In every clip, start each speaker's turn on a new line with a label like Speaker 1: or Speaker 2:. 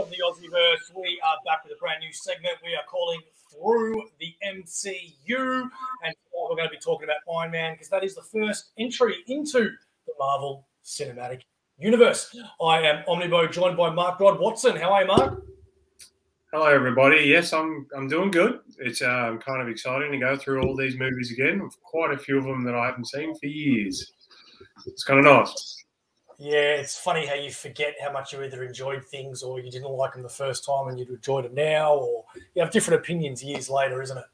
Speaker 1: of the AussieVerse? We are back with a brand new segment we are calling Through the MCU. And we're going to be talking about Iron Man because that is the first entry into the Marvel Cinematic Universe. I am OmniBeau, joined by Mark Grodd Watson. How are you, Mark?
Speaker 2: Hello, everybody. Yes, I'm doing good. It's kind of exciting to go through all these movies again. Quite a few of them that I haven't seen for years. It's kind of nice.
Speaker 1: Yeah, it's funny how you forget how much you either enjoyed things or you didn't like them the first time and you'd enjoyed them now, or you have different opinions years later, isn't it?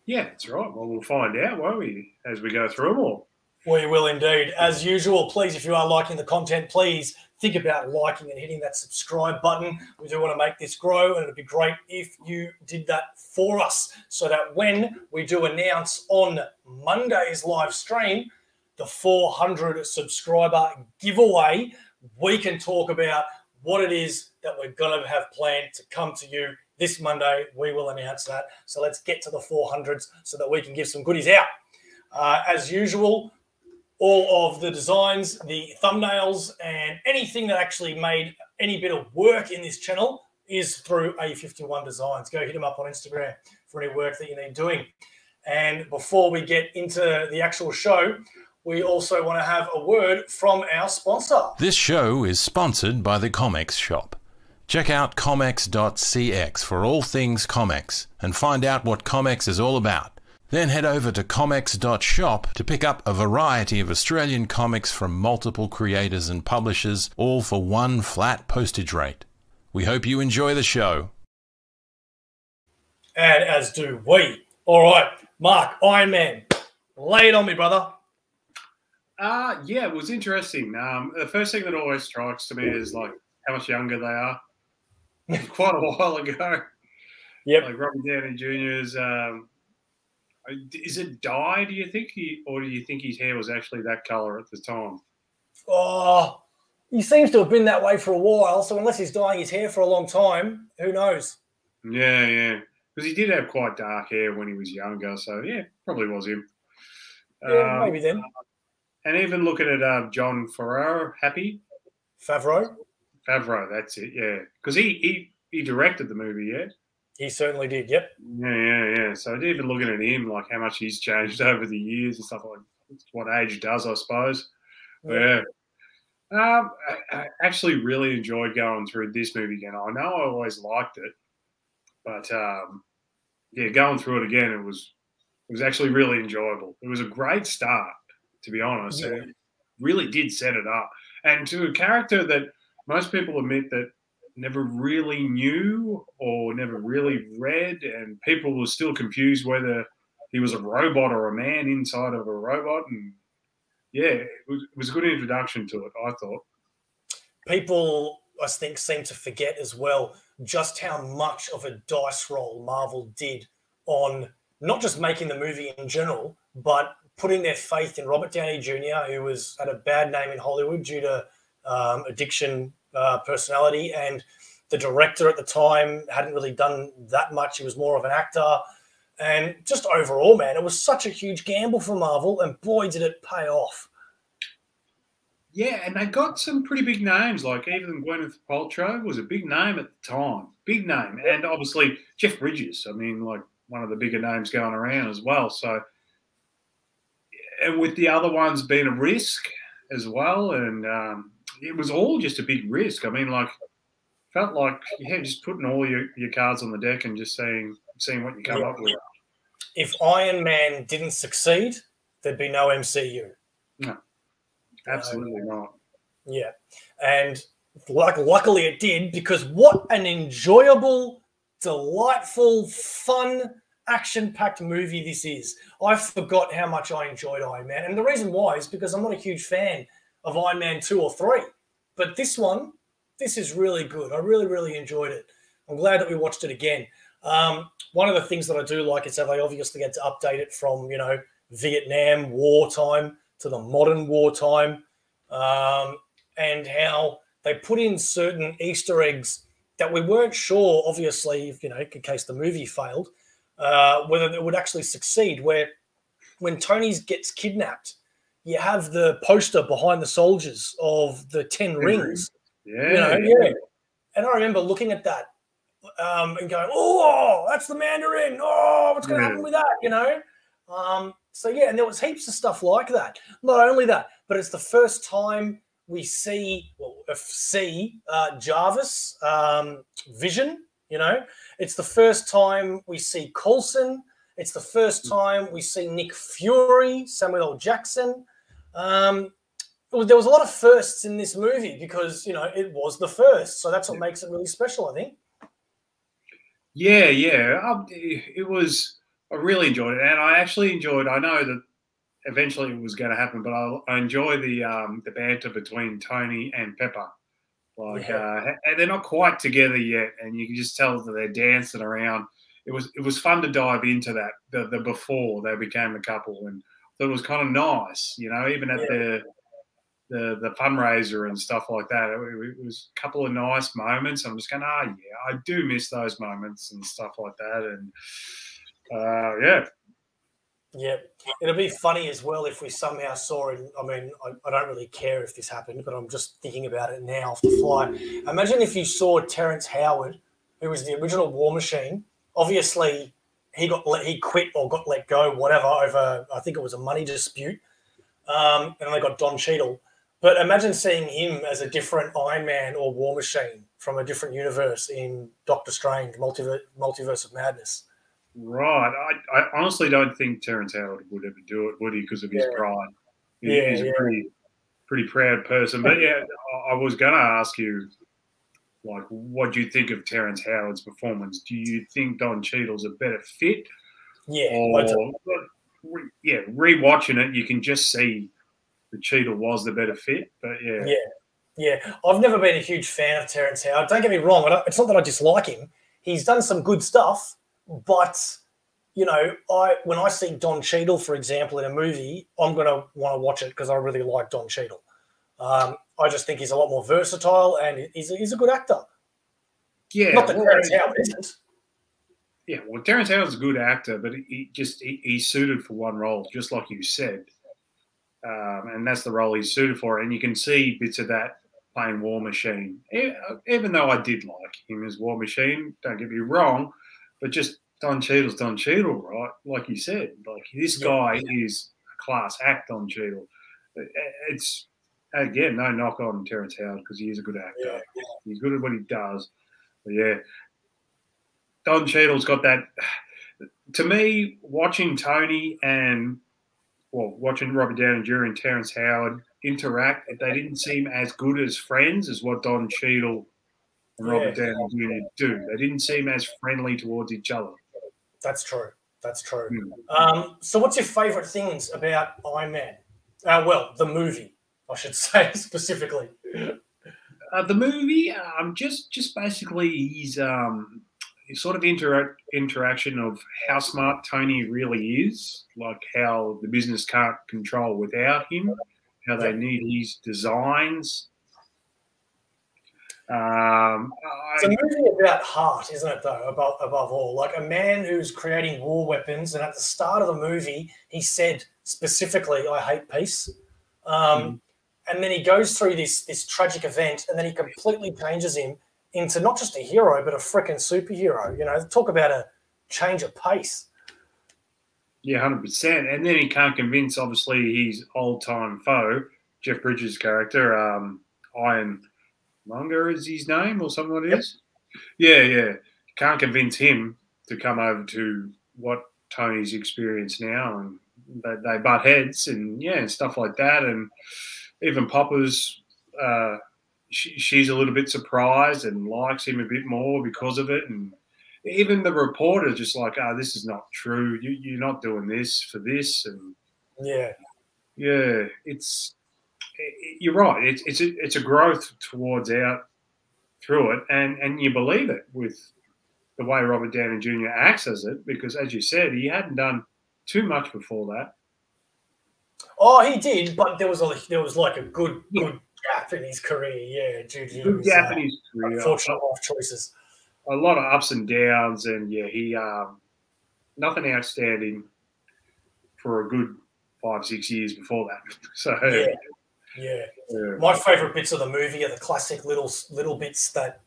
Speaker 2: Yeah, that's right. Well, we'll find out, won't we, as we go through them all.
Speaker 1: We will indeed. As usual, please, if you are liking the content, please think about liking and hitting that subscribe button. We do want to make this grow, and it'd be great if you did that for us so that when we do announce on Monday's live stream the 400 subscriber giveaway, we can talk about what it is that we're going to have planned to come to you this Monday. We will announce that. So let's get to the 400s so that we can give some goodies out. As usual, all of the designs, the thumbnails, and anything that actually made any bit of work in this channel is through A51 Designs. Go hit them up on Instagram for any work that you need doing. And before we get into the actual show, we also want to have a word from our sponsor.
Speaker 3: This show is sponsored by the Comx shop. Check out comx.cx for all things Comx and find out what Comx is all about. Then head over to comx.shop to pick up a variety of Australian comics from multiple creators and publishers, all for one flat postage rate. We hope you enjoy the show.
Speaker 1: And as do we. All right, Mark, Iron Man, lay it on me, brother.
Speaker 2: Yeah, it was interesting. The first thing that always strikes to me is like how much younger they are. Quite a while ago.
Speaker 1: Yep.
Speaker 2: Like Robert Downey Jr.'s. Is it dye? Do you think or do you think his hair was actually that color at the time?
Speaker 1: Oh, he seems to have been that way for a while. So unless he's dyeing his hair for a long time, who knows?
Speaker 2: Yeah. Because he did have quite dark hair when he was younger. So yeah, probably was him.
Speaker 1: Yeah, maybe then.
Speaker 2: And even looking at Jon
Speaker 1: Favreau,
Speaker 2: that's it, yeah. Because he directed the movie, yeah?
Speaker 1: He certainly did, yep.
Speaker 2: Yeah. So even looking at him, like how much he's changed over the years and stuff like what age does, I suppose. Yeah. I actually really enjoyed going through this movie again. I know I always liked it, but yeah, going through it again, it was actually really enjoyable. It was a great start, to be honest.
Speaker 1: Yeah.
Speaker 2: It really did set it up. And to a character that most people admit that never really knew or never really read, and people were still confused whether he was a robot or a man inside of a robot. And yeah, it was a good introduction to it, I thought.
Speaker 1: People, I think, seem to forget as well just how much of a dice roll Marvel did on not just making the movie in general, but putting their faith in Robert Downey Jr., who had a bad name in Hollywood due to addiction, personality, and the director at the time hadn't really done that much. He was more of an actor. And just overall, man, it was such a huge gamble for Marvel, and boy, did it pay off.
Speaker 2: Yeah, and they got some pretty big names, like even Gwyneth Paltrow was a big name at the time. Big name. And obviously Jeff Bridges, I mean, like one of the bigger names going around as well. So, and with the other ones being a risk as well, and it was all just a big risk. I mean, like, felt like, yeah, just putting all your cards on the deck and just seeing what you come up with.
Speaker 1: If Iron Man didn't succeed, there'd be no MCU.
Speaker 2: No, absolutely not.
Speaker 1: Yeah, and luckily it did, because what an enjoyable, delightful, fun, action-packed movie this is. I forgot how much I enjoyed Iron Man. And the reason why is because I'm not a huge fan of Iron Man 2 or 3. But this one, this is really good. I really, really enjoyed it. I'm glad that we watched it again. One of the things that I do like is how they obviously had to update it from, Vietnam wartime to the modern wartime, and how they put in certain Easter eggs that we weren't sure, obviously, in case the movie failed, whether it would actually succeed, where when Tony gets kidnapped, you have the poster behind the soldiers of the 10 rings.
Speaker 2: Yeah.
Speaker 1: And I remember looking at that and going, oh, that's the Mandarin. Oh, what's going to happen with that, you know? So, yeah, and there was heaps of stuff like that. Not only that, but it's the first time we see Jarvis Vision, you know? It's the first time we see Coulson. It's the first time we see Nick Fury, Samuel L. Jackson. There was a lot of firsts in this movie because, you know, it was the first. So that's what makes it really special, I think.
Speaker 2: Yeah. It was, I really enjoyed it. And I actually enjoyed, I know that eventually it was going to happen, but I enjoy the banter between Tony and Pepper. Like, and they're not quite together yet. And you can just tell that they're dancing around. It was fun to dive into that, the before they became a couple. And so it was kind of nice, you know, even at the fundraiser and stuff like that. It was a couple of nice moments. I'm just going, I do miss those moments and stuff like that. And
Speaker 1: yeah, it'll be funny as well if we somehow saw it. I mean, I don't really care if this happened, but I'm just thinking about it now off the fly. Imagine if you saw Terrence Howard, who was the original War Machine. Obviously, he quit or got let go, whatever, over, I think it was a money dispute. And they got Don Cheadle. But imagine seeing him as a different Iron Man or War Machine from a different universe in Doctor Strange, Multiverse of Madness.
Speaker 2: Right. I honestly don't think Terrence Howard would ever do it, would he, because of his pride. He's a pretty proud person. But, I was going to ask you, like, what do you think of Terrence Howard's performance? Do you think Don Cheadle's a better fit?
Speaker 1: Yeah.
Speaker 2: Rewatching it, you can just see that Cheadle was the better fit. But,
Speaker 1: Yeah. I've never been a huge fan of Terrence Howard. Don't get me wrong. It's not that I dislike him. He's done some good stuff. But, you know, when I see Don Cheadle, for example, in a movie, I'm going to want to watch it because I really like Don Cheadle. I just think he's a lot more versatile and he's a good actor.
Speaker 2: Yeah.
Speaker 1: Not that Terrence Howard isn't.
Speaker 2: Yeah, well, Terrence Howard's a good actor, but he's suited for one role, just like you said. And that's the role he's suited for. And you can see bits of that playing War Machine. Even though I did like him as War Machine, don't get me wrong, but just Don Cheadle's Don Cheadle, right? Like you said, like this guy is a class act, Don Cheadle. It's, again, no knock on Terrence Howard because he is a good actor. Yeah. He's good at what he does. But Don Cheadle's got that. To me, watching Tony and watching Robert Downey Jr. and Terrence Howard interact, they didn't seem as good as friends as what Don Cheadle and Robert Downey Jr. do. They didn't seem as friendly towards each other.
Speaker 1: That's true. So what's your favourite things about Iron Man? The movie, I should say specifically.
Speaker 2: The movie, just basically his sort of interaction of how smart Tony really is, like how the business can't control without him, how they need his designs.
Speaker 1: It's a movie about heart, isn't it, though, above all? Like a man who's creating war weapons, and at the start of the movie, he said specifically, I hate peace. And then he goes through this tragic event, and then he completely changes him into not just a hero, but a freaking superhero. You know, talk about a change of pace.
Speaker 2: Yeah, 100%. And then he can't convince, obviously, his old-time foe, Jeff Bridges' character, Ironmonger is his name or something like this? Yeah. Can't convince him to come over to what Tony's experienced now, and they butt heads and stuff like that. And even Popper's, she's a little bit surprised and likes him a bit more because of it. And even the reporter just like, this is not true. You're not doing this for this. And you're right. It's a growth towards out through it, and you believe it with the way Robert Downey Jr. acts as it, because as you said, he hadn't done too much before that.
Speaker 1: Oh, he did, but there was like a good gap in his career, due to his unfortunate life choices.
Speaker 2: A lot of ups and downs, and he nothing outstanding for a good 5-6 years before that. So
Speaker 1: Yeah.
Speaker 2: Yeah.
Speaker 1: My favourite bits of the movie are the classic little bits that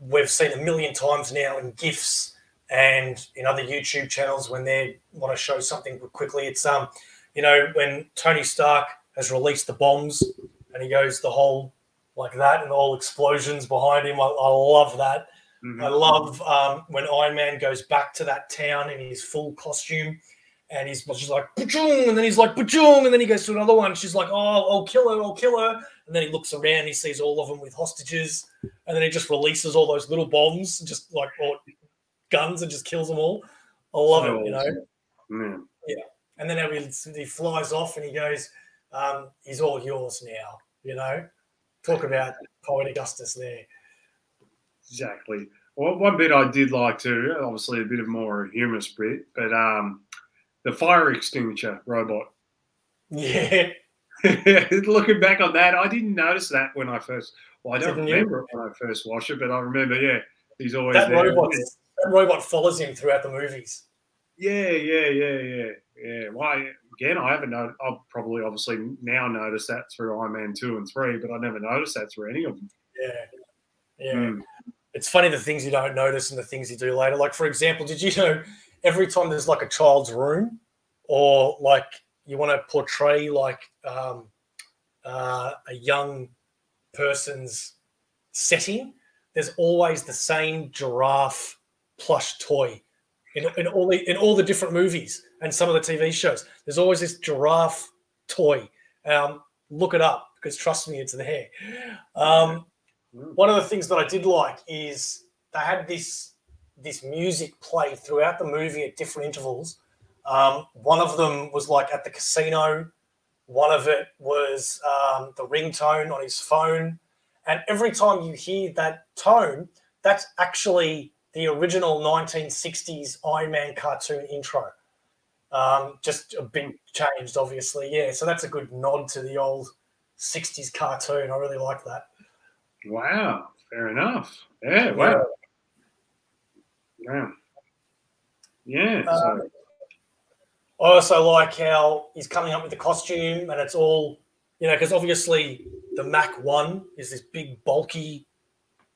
Speaker 1: we've seen a million times now in GIFs and in other YouTube channels when they want to show something quickly. It's when Tony Stark has released the bombs and he goes the whole like that and all explosions behind him. I love that.
Speaker 2: Mhm.
Speaker 1: I love when Iron Man goes back to that town in his full costume and he's just like, "Ba-chung," and then he's like, "Ba-chung," and then he goes to another one. She's like, "Oh, I'll kill her, I'll kill her." And then he looks around, he sees all of them with hostages, and then he just releases all those little bombs, just like or guns, and just kills them all. I love it, you know.
Speaker 2: Yeah.
Speaker 1: Yeah. And then he flies off and he goes, he's all yours now, you know. Talk about poetic justice there.
Speaker 2: Exactly. Well, one bit I did like too, obviously a bit of more humorous bit, but the fire extinguisher robot.
Speaker 1: Yeah.
Speaker 2: Looking back on that, I didn't notice that when I first. Well, I don't
Speaker 1: Didn't you?
Speaker 2: remember it when I first watched it, but I remember, yeah, he's always
Speaker 1: That
Speaker 2: there.
Speaker 1: robot follows him throughout the movies.
Speaker 2: Yeah. Well, again, I haven't known. I'll probably obviously now notice that through Iron Man 2 and 3, but I never noticed that through any of them.
Speaker 1: Yeah. It's funny the things you don't notice and the things you do later. Like, for example, did you know every time there's like a child's room or like you want to portray like a young person's setting, there's always the same giraffe plush toy in all the different movies and some of the TV shows. There's always this giraffe toy. Look it up because trust me, it's there. One of the things that I did like is they had this music play throughout the movie at different intervals. One of them was like at the casino. One of it was the ringtone on his phone. And every time you hear that tone, that's actually the original 1960s Iron Man cartoon intro. Just a bit changed, obviously. Yeah, so that's a good nod to the old 60s cartoon. I really like that.
Speaker 2: Wow, fair enough. Yeah, wow. Yeah. So.
Speaker 1: I also like how he's coming up with the costume and it's all, you know, because obviously the Mach 1 is this big bulky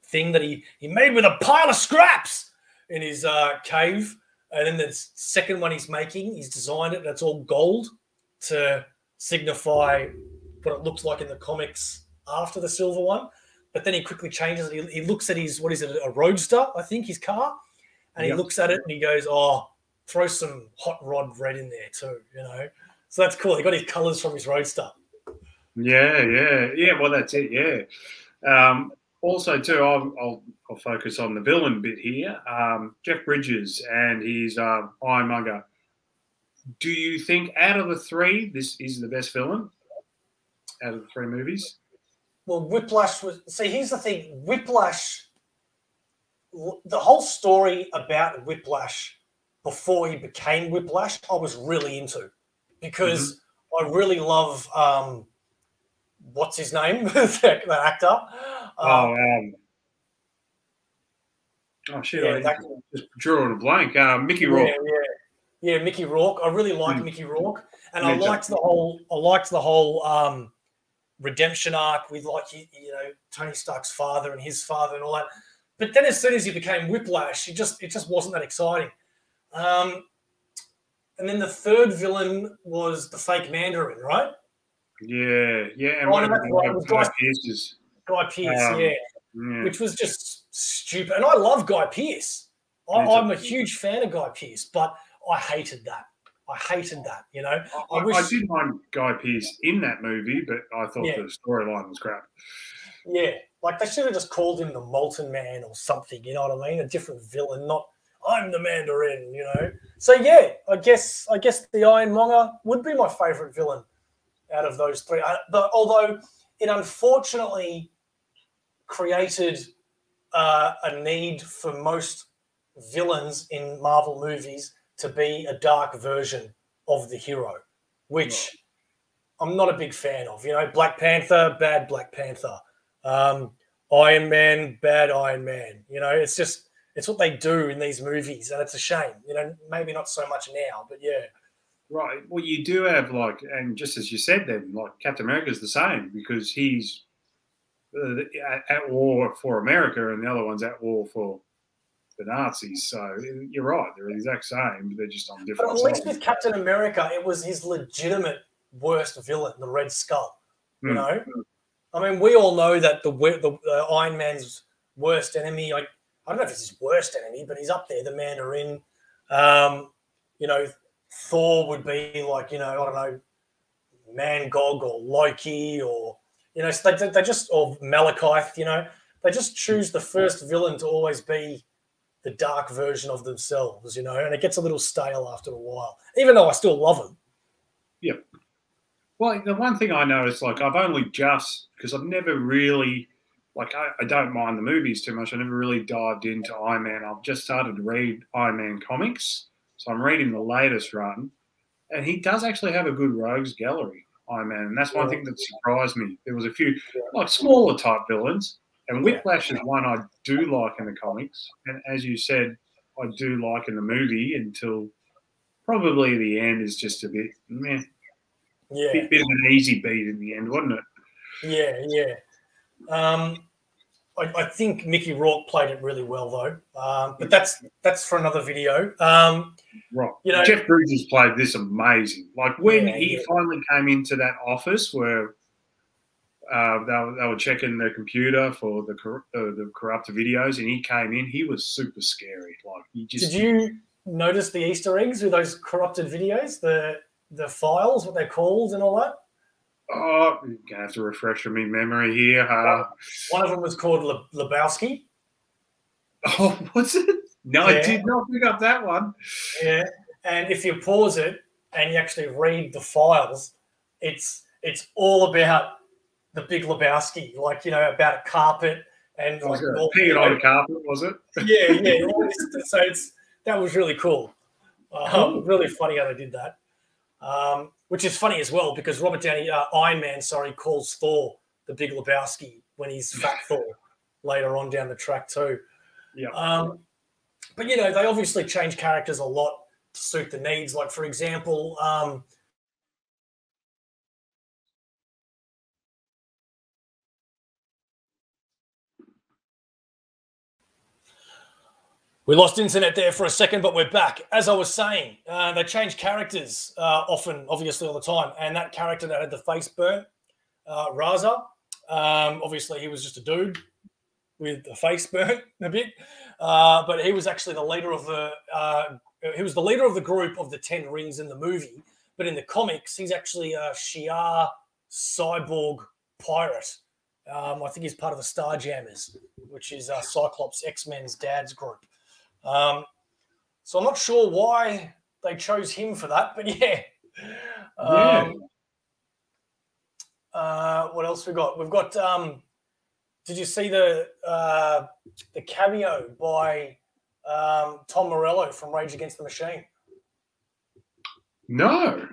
Speaker 1: thing that he made with a pile of scraps in his cave. And then the second one he's making, he's designed it and it's all gold to signify what it looks like in the comics after the silver one. But then he quickly changes it. He looks at his, what is it, a Roadster, I think, his car. And he looks at it and he goes, oh, throw some hot rod red in there too, you know. So that's cool. He got his colours from his Roadster.
Speaker 2: Yeah. Well, that's it. Yeah. Also, too, I'll focus on the villain bit here. Jeff Bridges and his Ironmonger. Do you think out of the three, this is the best villain out of the three movies?
Speaker 1: Well, Whiplash was... See, here's the thing. Whiplash, the whole story about Whiplash before he became Whiplash, I was really into because I really love... what's his name? that actor.
Speaker 2: Shit! I just drew on a blank. Mickey Rourke.
Speaker 1: Yeah, Mickey Rourke. I really like Mickey Rourke, and I liked the whole redemption arc with like you know Tony Stark's father and his father and all that. But then as soon as he became Whiplash, it just wasn't that exciting. And then the third villain was the fake Mandarin, right?
Speaker 2: Yeah, and Guy Pearce's.
Speaker 1: Guy Pearce, which was just stupid. And I love Guy Pearce. I'm a huge fan of Guy Pearce, but I hated that. You know.
Speaker 2: I did mind Guy Pearce in that movie, but I thought the storyline was crap.
Speaker 1: Yeah, like they should have just called him the Molten Man or something. You know what I mean? A different villain, not I'm the Mandarin. You know. So yeah, I guess the Ironmonger would be my favorite villain out of those three. Although it unfortunately created a need for most villains in Marvel movies to be a dark version of the hero, which I'm not a big fan of. You know, Black Panther, bad Black Panther. Iron Man, bad Iron Man. You know, it's what they do in these movies, and it's a shame. You know, maybe not so much now, but yeah.
Speaker 2: Right. Well, you do have like, and just as you said, then like Captain America's the same because he's at war for America, and the other one's at war for the Nazis. So you're right; they're the exact same, but they're just on different
Speaker 1: But at least with Captain America, it was his legitimate worst villain, the Red Skull. You know, I mean, we all know that the Iron Man's worst enemy. I don't know if it's his worst enemy, but he's up there. The Mandarin. You know, Thor would be like, you know, I don't know, Mangog or Loki or, you know, so they just, or Malekith, you know, they just choose the first villain to always be the dark version of themselves, you know, and it gets a little stale after a while, even though I still love them.
Speaker 2: Yeah. Well, the one thing I noticed, like I've only just, because I've never really, like I don't mind the movies too much. I never really dived into Iron Man. I've just started to read Iron Man comics. So I'm reading the latest run, and he does actually have a good rogues gallery, Iron Man, and that's one thing that surprised me. There was a few like smaller type villains, and Whiplash is one I do like in the comics, and as you said, I do like in the movie until probably the end is just a bit meh.
Speaker 1: Yeah,
Speaker 2: bit of an easy beat in the end, wasn't it?
Speaker 1: Yeah. I think Mickey Rourke played it really well, though. But that's for another video.
Speaker 2: Right.
Speaker 1: You know,
Speaker 2: Jeff Bridges played this amazing. Like when he finally came into that office where they were checking the computer for the corrupted videos, and he came in, he was super scary. Like he just.
Speaker 1: Did you notice the Easter eggs with those corrupted videos, the files, what they're called, and all that?
Speaker 2: Oh, you're going to have to refresh my memory here.
Speaker 1: One of them was called Lebowski.
Speaker 2: Oh, was it? No, I did not pick up that one.
Speaker 1: Yeah, and if you pause it and you actually read the files, it's all about the Big Lebowski, like, you know, about a carpet and like
Speaker 2: peeing on a carpet, was it?
Speaker 1: Yeah. So that was really cool. Really funny how they did that. Which is funny as well because Robert Downey, Iron Man, calls Thor the Big Lebowski when he's Fat Thor later on down the track too.
Speaker 2: Yeah.
Speaker 1: But, you know, they obviously change characters a lot to suit the needs. Like, for example, we lost internet there for a second, but we're back. As I was saying, they change characters often, obviously, all the time. And that character that had the face burnt, Raza, obviously he was just a dude with the face burnt a bit. But he was actually the leader of the group of the 10 Rings in the movie. But in the comics, he's actually a Shi'ar cyborg pirate. I think he's part of the Starjammers, which is Cyclops X-Men's dad's group. So I'm not sure why they chose him for that, but yeah. What else we got? We've got. Did you see the cameo by Tom Morello from Rage Against the Machine?
Speaker 2: No.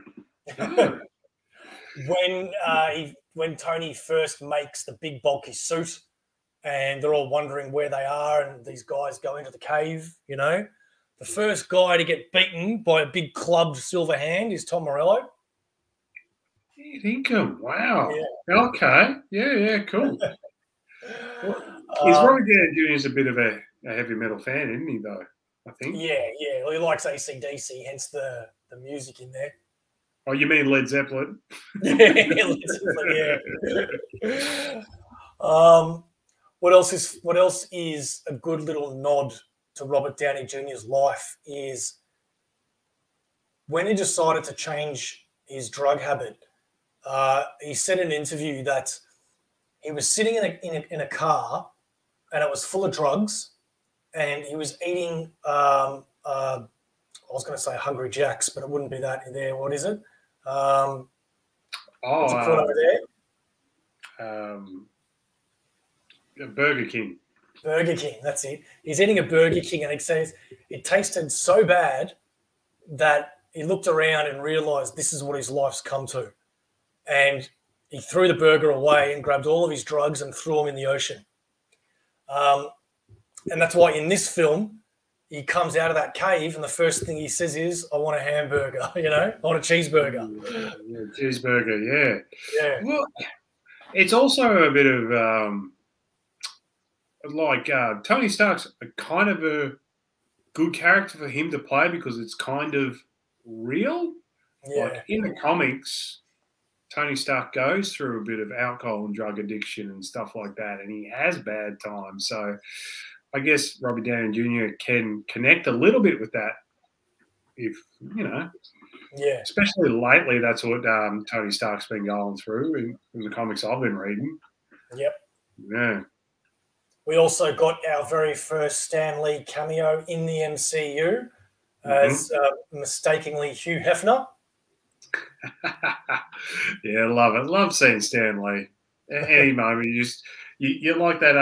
Speaker 1: When Tony first makes the big bulky suit, and they're all wondering where they are, and these guys go into the cave, you know. The first guy to get beaten by a big clubbed silver hand is Tom Morello.
Speaker 2: Wow. Yeah. Okay. Yeah, cool. Robert Downey Jr. is a bit of a heavy metal fan, isn't he, though? I think.
Speaker 1: Yeah. Well, he likes AC/DC, hence the music in there.
Speaker 2: Oh, you mean Led Zeppelin?
Speaker 1: Led Zeppelin, yeah. What else is a good little nod to Robert Downey Jr.'s life is when he decided to change his drug habit. He said in an interview that he was sitting in a car and it was full of drugs, and he was eating. I was going to say Hungry Jack's, but it wouldn't be that in there. What is it? What's it called over there?
Speaker 2: Burger King.
Speaker 1: Burger King, that's it. He's eating a Burger King, and he says it tasted so bad that he looked around and realised this is what his life's come to. And he threw the burger away and grabbed all of his drugs and threw them in the ocean. And that's why in this film, he comes out of that cave and the first thing he says is, I want a hamburger, you know, I want a cheeseburger.
Speaker 2: Yeah, cheeseburger, yeah.
Speaker 1: Yeah.
Speaker 2: Well, it's also a bit of Tony Stark's a kind of a good character for him to play because it's kind of real.
Speaker 1: Yeah.
Speaker 2: Like in the comics, Tony Stark goes through a bit of alcohol and drug addiction and stuff like that, and he has bad times. So I guess Robert Downey Jr. can connect a little bit with that if, you know.
Speaker 1: Yeah.
Speaker 2: Especially lately, that's what Tony Stark's been going through in the comics I've been reading.
Speaker 1: Yep.
Speaker 2: Yeah.
Speaker 1: We also got our very first Stan Lee cameo in the MCU as mistakenly Hugh Hefner.
Speaker 2: Yeah, love it. Love seeing Stan Lee. Any moment, you like that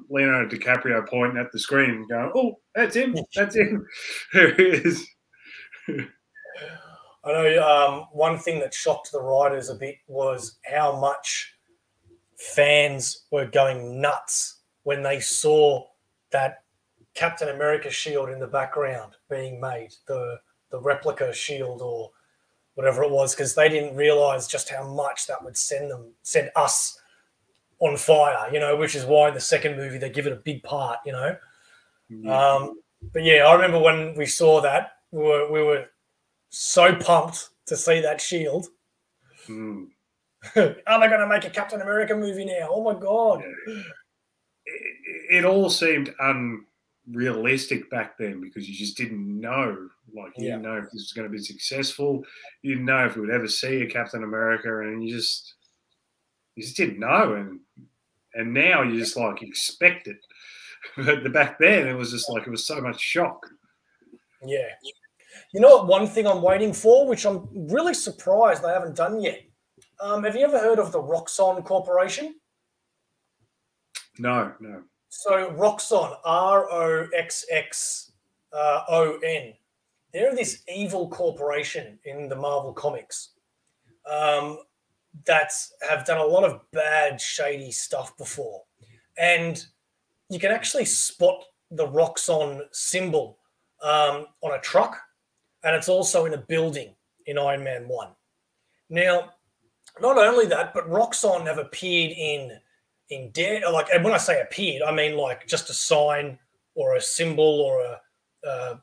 Speaker 2: Leonardo DiCaprio pointing at the screen and going, oh, that's him. That's him. There he is.
Speaker 1: I know one thing that shocked the writers a bit was how much fans were going nuts when they saw that Captain America shield in the background being made, the replica shield or whatever it was, because they didn't realize just how much that would send us on fire, you know, which is why in the second movie they give it a big part, you know.
Speaker 2: Yeah.
Speaker 1: But yeah, I remember when we saw that, we were so pumped to see that shield.
Speaker 2: Mm.
Speaker 1: Are they going to make a Captain America movie now? Oh my God.
Speaker 2: Yeah. It all seemed unrealistic back then because you just didn't know. Like, you didn't know if this was going to be successful. You didn't know if we would ever see a Captain America, and you just didn't know. And now you just like expect it. But back then it was just like it was so much shock.
Speaker 1: Yeah. You know what? One thing I'm waiting for, which I'm really surprised they haven't done yet. Have you ever heard of the Roxon Corporation?
Speaker 2: No.
Speaker 1: So Roxon, Roxxon. They're this evil corporation in the Marvel comics that have done a lot of bad, shady stuff before. And you can actually spot the Roxon symbol on a truck, and it's also in a building in Iron Man 1. Now, not only that, but Roxon have appeared in like, and when I say appeared, I mean like just a sign or a symbol or a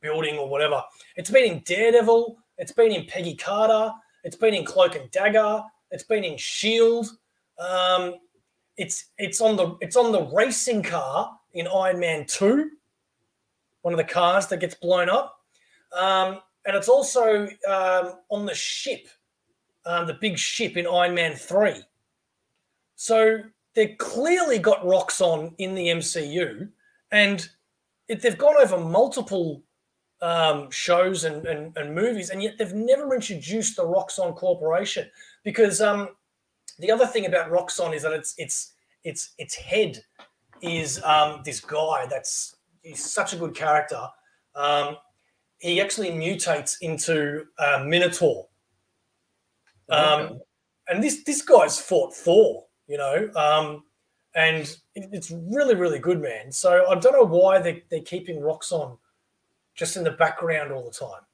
Speaker 1: building or whatever. It's been in Daredevil, it's been in Peggy Carter, it's been in Cloak and Dagger, it's been in Shield. It's on the racing car in Iron Man 2, one of the cars that gets blown up. And it's also on the ship, the big ship in Iron Man 3. So they've clearly got Roxon in the MCU, and they've gone over multiple shows and movies, and yet they've never introduced the Roxon Corporation. Because the other thing about Roxon is that its head is this guy he's such a good character. He actually mutates into Minotaur. And this guy's fought Thor, you know, and it's really, really good, man. So I don't know why they're keeping Roxon just in the background all the time.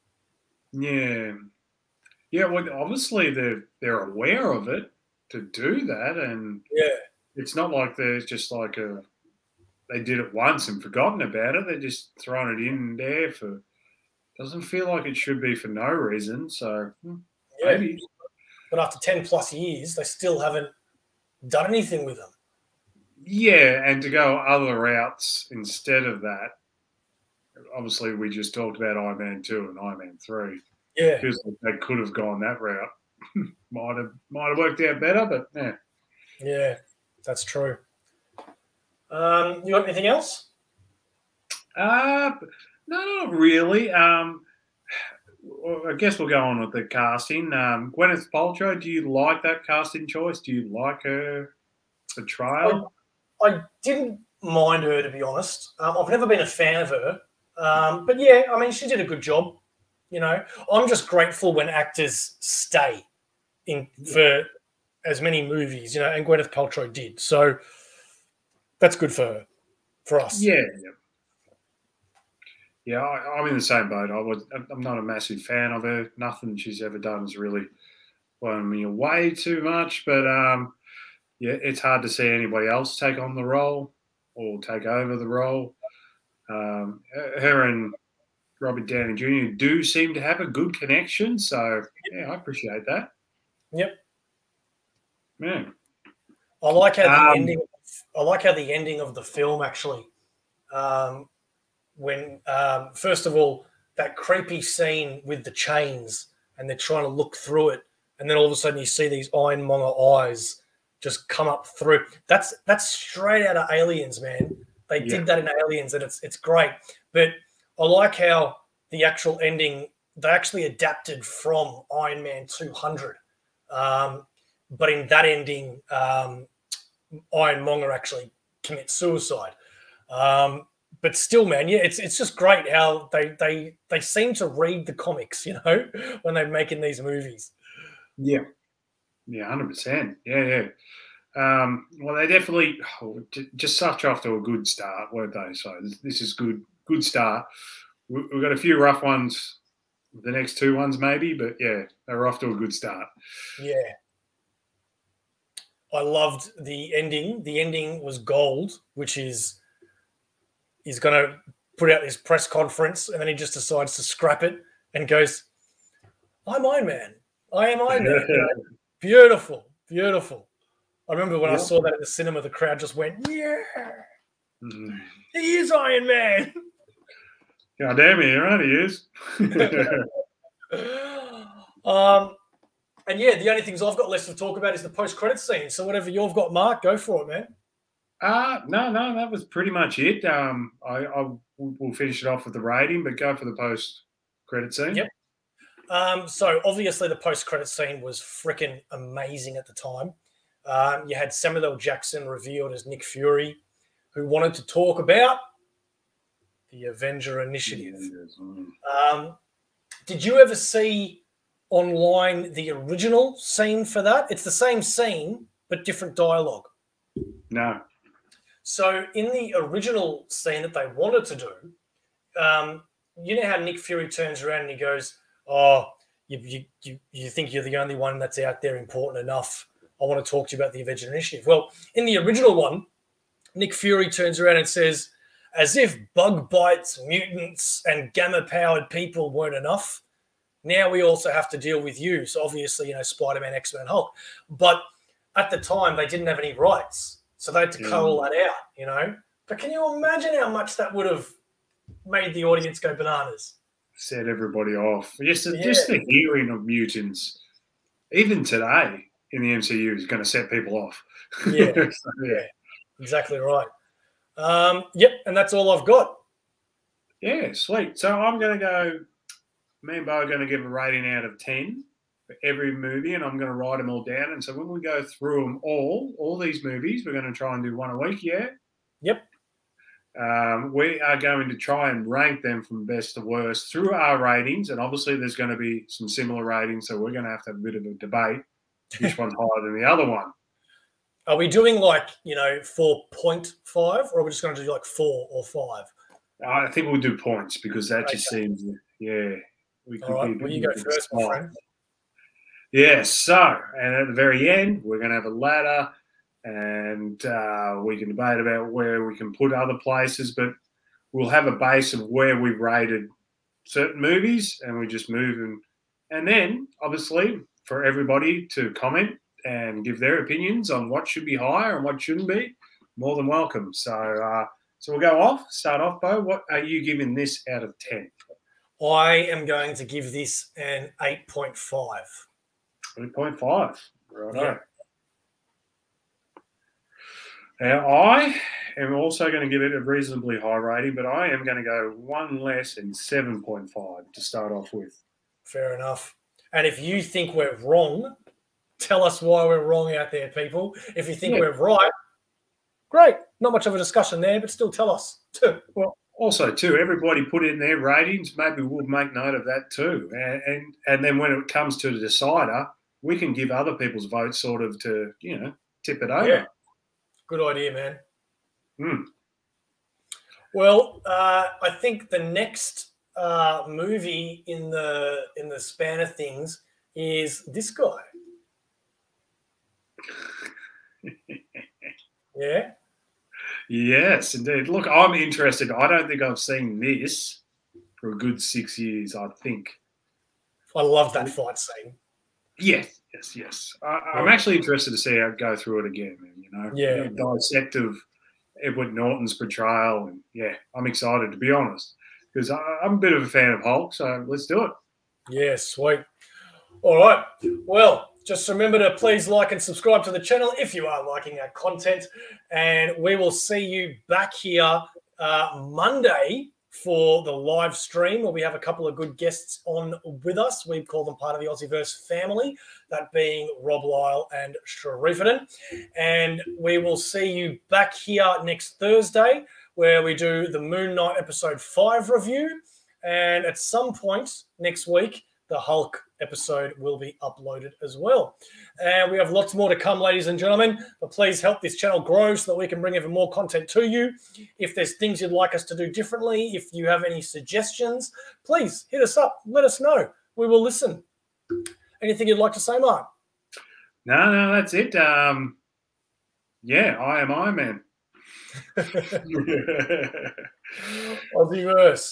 Speaker 2: Yeah. Well, obviously they're aware of it to do that, and it's not like there's just like they did it once and forgotten about it. They're just throwing it in there for. Doesn't feel like it should be for no reason. So maybe.
Speaker 1: But after 10 plus years, they still haven't done anything with them.
Speaker 2: Yeah, and to go other routes instead of that. Obviously, we just talked about Iron Man 2 and Iron Man 3.
Speaker 1: Yeah.
Speaker 2: Because they could have gone that route. might have worked out better, but yeah.
Speaker 1: Yeah, that's true. You got anything else?
Speaker 2: No, not really. I guess we'll go on with the casting. Gwyneth Paltrow, do you like that casting choice? Do you like her portrayal?
Speaker 1: I didn't mind her, to be honest. I've never been a fan of her. But yeah, I mean, she did a good job. You know, I'm just grateful when actors stay in for as many movies, you know, and Gwyneth Paltrow did. So that's good for her, for us.
Speaker 2: Yeah. Yeah, I'm in the same boat. I'm not a massive fan of her. Nothing she's ever done has really blown me away too much. But yeah, it's hard to see anybody else take on the role or take over the role. Her and Robert Downey Jr. do seem to have a good connection. So yeah, I appreciate that.
Speaker 1: Yep.
Speaker 2: Yeah.
Speaker 1: I like how the ending. I like how the ending of the film actually. When first of all, that creepy scene with the chains and they're trying to look through it, and then all of a sudden you see these ironmonger eyes just come up through. That's straight out of Aliens, man. They did that in Aliens, and it's great. But I like how the actual ending, they actually adapted from Iron Man 200. But in that ending, Ironmonger actually commits suicide. But still, man, yeah, it's just great how they seem to read the comics, you know, when they're making these movies.
Speaker 2: Yeah. Yeah, 100%. Yeah. Well, they definitely just such off to a good start, weren't they? So this is good start. We've got a few rough ones, the next two ones maybe, but yeah, they're off to a good start.
Speaker 1: Yeah. I loved the ending. The ending was gold, which is he's going to put out this press conference, and then he just decides to scrap it and goes, I'm Iron Man. I am Iron Man. You know? Beautiful, beautiful. I remember when I saw that at the cinema, the crowd just went, yeah, he is Iron Man.
Speaker 2: God damn it, right, he is.
Speaker 1: And yeah, the only things I've got left to talk about is the post-credit scene. So whatever you've got, Mark, go for it, man.
Speaker 2: No, that was pretty much it. We'll finish it off with the rating, but go for the post-credit scene.
Speaker 1: Yep. So obviously the post-credit scene was freaking amazing at the time. You had Samuel L. Jackson revealed as Nick Fury, who wanted to talk about the Avenger Initiative. Did you ever see online the original scene for that? It's the same scene, but different dialogue.
Speaker 2: No.
Speaker 1: So in the original scene that they wanted to do, you know how Nick Fury turns around and he goes, oh, you think you're the only one that's out there important enough. I want to talk to you about the Avenger Initiative. Well, in the original one, Nick Fury turns around and says, as if bug bites, mutants, and gamma-powered people weren't enough, now we also have to deal with you. So obviously, you know, Spider-Man, X-Men, Hulk. But at the time, they didn't have any rights. So they had to cut all that out, you know. But can you imagine how much that would have made the audience go bananas?
Speaker 2: Set everybody off. Just the hearing of mutants, even today in the MCU, is going to set people off.
Speaker 1: Yeah, so, yeah, exactly right. Yep, and that's all I've got.
Speaker 2: Yeah, sweet. So I'm going to go, me and Bo are going to give a rating out of 10 for every movie, and I'm going to write them all down. And so when we go through them all these movies, we're going to try and do one a week, yeah?
Speaker 1: Yep.
Speaker 2: We are going to try and rank them from best to worst through our ratings, and obviously there's going to be some similar ratings, so we're going to have a bit of a debate which one's higher than the other one.
Speaker 1: Are we doing like, 4.5, or are we just going to do like 4 or 5?
Speaker 2: I think we'll do points because that just seems, we could.
Speaker 1: All right, well, you go first, my friend.
Speaker 2: Yeah, so, and at the very end, we're going to have a ladder, and we can debate about where we can put other places, but we'll have a base of where we've rated certain movies, and we just move. And then, obviously, for everybody to comment and give their opinions on what should be higher and what shouldn't be, more than welcome. So we'll go off, start off, Bo. What are you giving this out of 10?
Speaker 1: I am going to give this an 8.5.
Speaker 2: 8.5. Right.
Speaker 1: Yeah.
Speaker 2: Now, I am also going to give it a reasonably high rating, but I am going to go one less and 7.5 to start off with.
Speaker 1: Fair enough. And if you think we're wrong, tell us why we're wrong out there, people. If you think we're right, great. Not much of a discussion there, but still tell us too.
Speaker 2: Well, also too, everybody put in their ratings. Maybe we'll make note of that too. And then when it comes to the decider, we can give other people's votes sort of to, tip it over.
Speaker 1: Yeah. Good idea, man. Well, I think the next movie in the span of things is this guy. Yeah.
Speaker 2: Yes, indeed. Look, I'm interested. I don't think I've seen this for a good 6 years, I think.
Speaker 1: I love that fight scene.
Speaker 2: Yes. I'm actually interested to see how it go through it again. You know,
Speaker 1: Yeah.
Speaker 2: dissect of Edward Norton's portrayal, and I'm excited, to be honest, because I'm a bit of a fan of Hulk. So let's do it.
Speaker 1: Yeah, sweet. All right. Well, just remember to please like and subscribe to the channel if you are liking our content, and we will see you back here Monday for the live stream where we have a couple of good guests on with us. We call them part of the AussieVerse family, that being Rob Lyle and Sharifadan. And we will see you back here next Thursday where we do the Moon Knight episode 5 review. And at some point next week, the Hulk episode will be uploaded as well. And we have lots more to come, ladies and gentlemen, but please help this channel grow so that we can bring even more content to you. If there's things you'd like us to do differently, if you have any suggestions, please hit us up. Let us know. We will listen. Anything you'd like to say, Mark?
Speaker 2: No, that's it. I am Iron Man.
Speaker 1: AussieVerse.